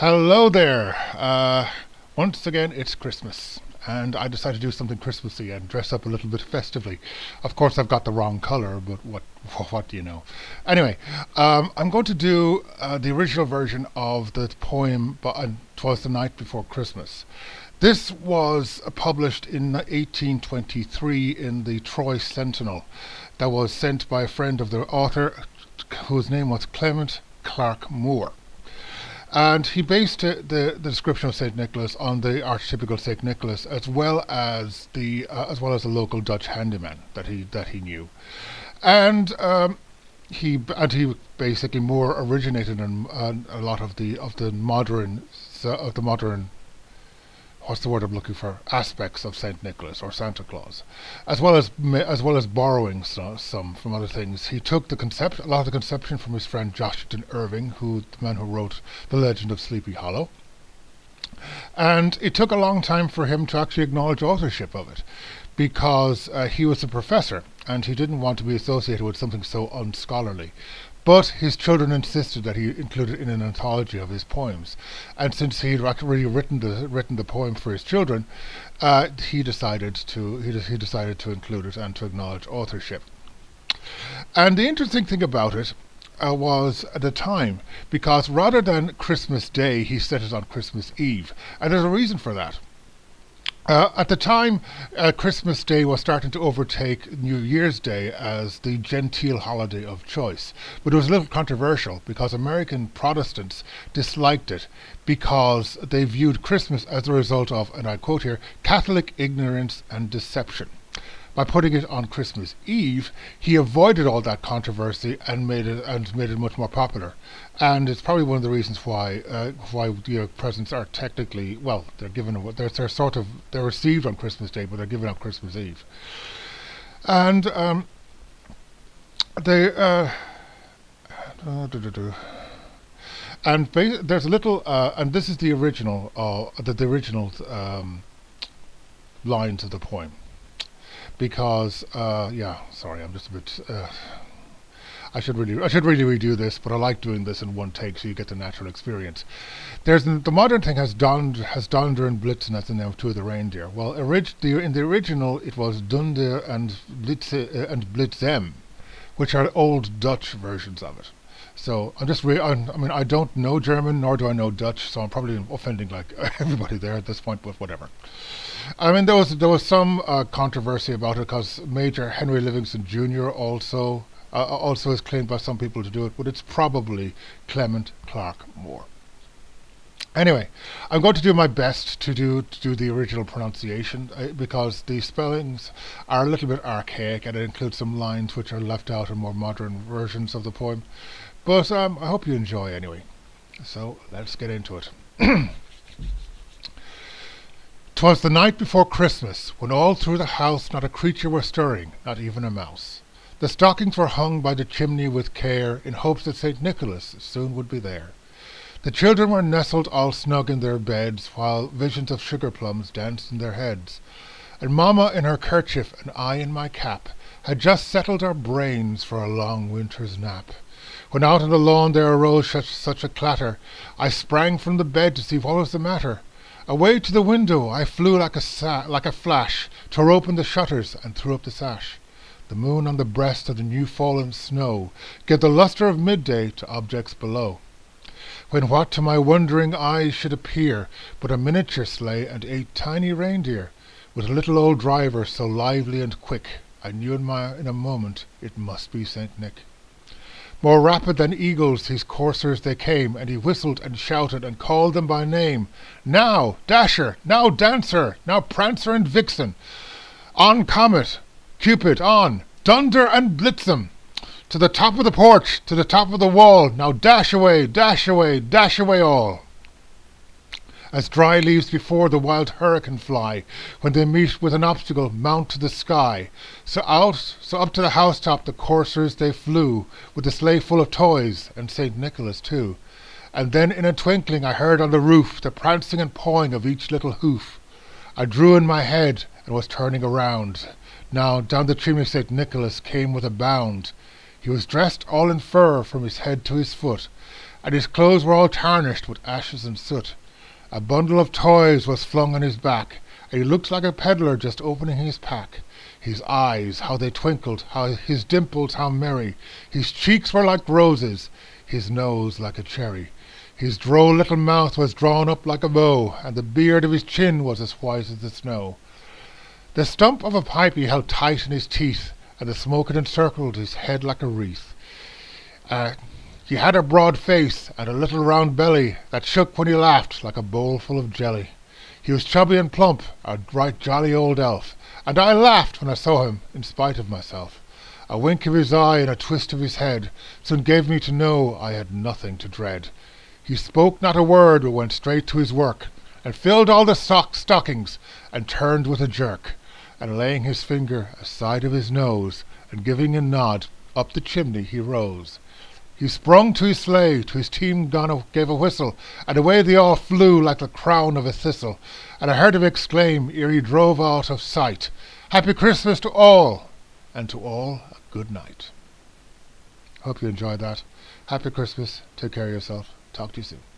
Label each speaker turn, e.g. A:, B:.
A: Hello there. Once again, it's Christmas, and I decided to do something Christmassy and dress up a little bit festively. Of course, I've got the wrong color, but what do you know? Anyway, I'm going to do the original version of the poem "Twas the Night Before Christmas." This was published in 1823 in the Troy Sentinel. That was sent by a friend of the author, whose name was Clement Clarke Moore. And he based the description of Saint Nicholas on the archetypical Saint Nicholas, as well as a local Dutch handyman that he knew, and he basically more originated in a lot of the modern what's the word I'm looking for, aspects of Saint Nicholas or Santa Claus, as well as borrowing some from other things. He took a lot of the conception from his friend Joshua Irving, the man who wrote The Legend of Sleepy Hollow. And it took a long time for him to actually acknowledge authorship of it, because he was a professor and he didn't want to be associated with something so unscholarly. But his children insisted that he include it in an anthology of his poems, and since he had already written the poem for his children, he decided to include it and to acknowledge authorship. And the interesting thing about it was at the time, because rather than Christmas Day, he set it on Christmas Eve, and there's a reason for that. At the time, Christmas Day was starting to overtake New Year's Day as the genteel holiday of choice. But it was a little controversial because American Protestants disliked it because they viewed Christmas as a result of, and I quote here, Catholic ignorance and deception. By putting it on Christmas Eve, he avoided all that controversy and made it much more popular. And it's probably one of the reasons why presents are technically, well, they're received on Christmas Day, but they're given on Christmas Eve. And there's a little, and this is the original lines of the poem. Because sorry, I'm just a bit. I should really redo this, but I like doing this in one take, so you get the natural experience. The modern thing has Donder and Blitzen as the name of two of the reindeer. Well, in the original it was Dunder and Blitzem, which are old Dutch versions of it. So I don't know German, nor do I know Dutch, so I'm probably offending like everybody there at this point, but whatever. I mean, there was some controversy about it because Major Henry Livingston Jr. also is claimed by some people to do it, but it's probably Clement Clarke Moore. Anyway, I'm going to do my best to do the original pronunciation because the spellings are a little bit archaic and it includes some lines which are left out in more modern versions of the poem. But I hope you enjoy anyway. So let's get into it. 'Twas the night before Christmas, when all through the house not a creature was stirring, not even a mouse. The stockings were hung by the chimney with care, in hopes that St. Nicholas soon would be there. The children were nestled all snug in their beds, while visions of sugar plums danced in their heads. And Mamma in her kerchief, and I in my cap, had just settled our brains for a long winter's nap. When out on the lawn there arose such a clatter, I sprang from the bed to see what was the matter. Away to the window I flew like a flash, tore open the shutters and threw up the sash. The moon on the breast of the new-fallen snow gave the lustre of midday to objects below. When what to my wondering eyes should appear but a miniature sleigh and 8 tiny reindeer, with a little old driver so lively and quick, I knew in a moment it must be Saint Nick. More rapid than eagles these coursers they came, and he whistled and shouted and called them by name. Now, Dasher! Now, Dancer! Now, Prancer and Vixen! On Comet! Cupid, on! Dunder and Blitzen! To the top of the porch, to the top of the wall! Now dash away, dash away, dash away all! As dry leaves before the wild hurricane fly, when they meet with an obstacle, mount to the sky. So up to the housetop the coursers they flew, with the sleigh full of toys, and St. Nicholas too. And then in a twinkling I heard on the roof the prancing and pawing of each little hoof. I drew in my head, and was turning around. Now down the chimney St. Nicholas came with a bound. He was dressed all in fur from his head to his foot, and his clothes were all tarnished with ashes and soot. A bundle of toys was flung on his back, and he looked like a peddler just opening his pack. His eyes, how they twinkled, how his dimples, how merry. His cheeks were like roses, his nose like a cherry. His droll little mouth was drawn up like a bow, and the beard of his chin was as white as the snow. The stump of a pipe he held tight in his teeth, and the smoke had encircled his head like a wreath. He had a broad face and a little round belly that shook when he laughed like a bowl full of jelly. He was chubby and plump, a right jolly old elf, and I laughed when I saw him, in spite of myself. A wink of his eye and a twist of his head soon gave me to know I had nothing to dread. He spoke not a word, but went straight to his work, and filled all the stockings, and turned with a jerk, and laying his finger aside of his nose, and giving a nod, up the chimney he rose. He sprung to his sleigh, to his team gave a whistle, and away they all flew like the crown of a thistle. And I heard him exclaim, ere he drove out of sight, "Happy Christmas to all, and to all a good night." Hope you enjoyed that. Happy Christmas. Take care of yourself. Talk to you soon.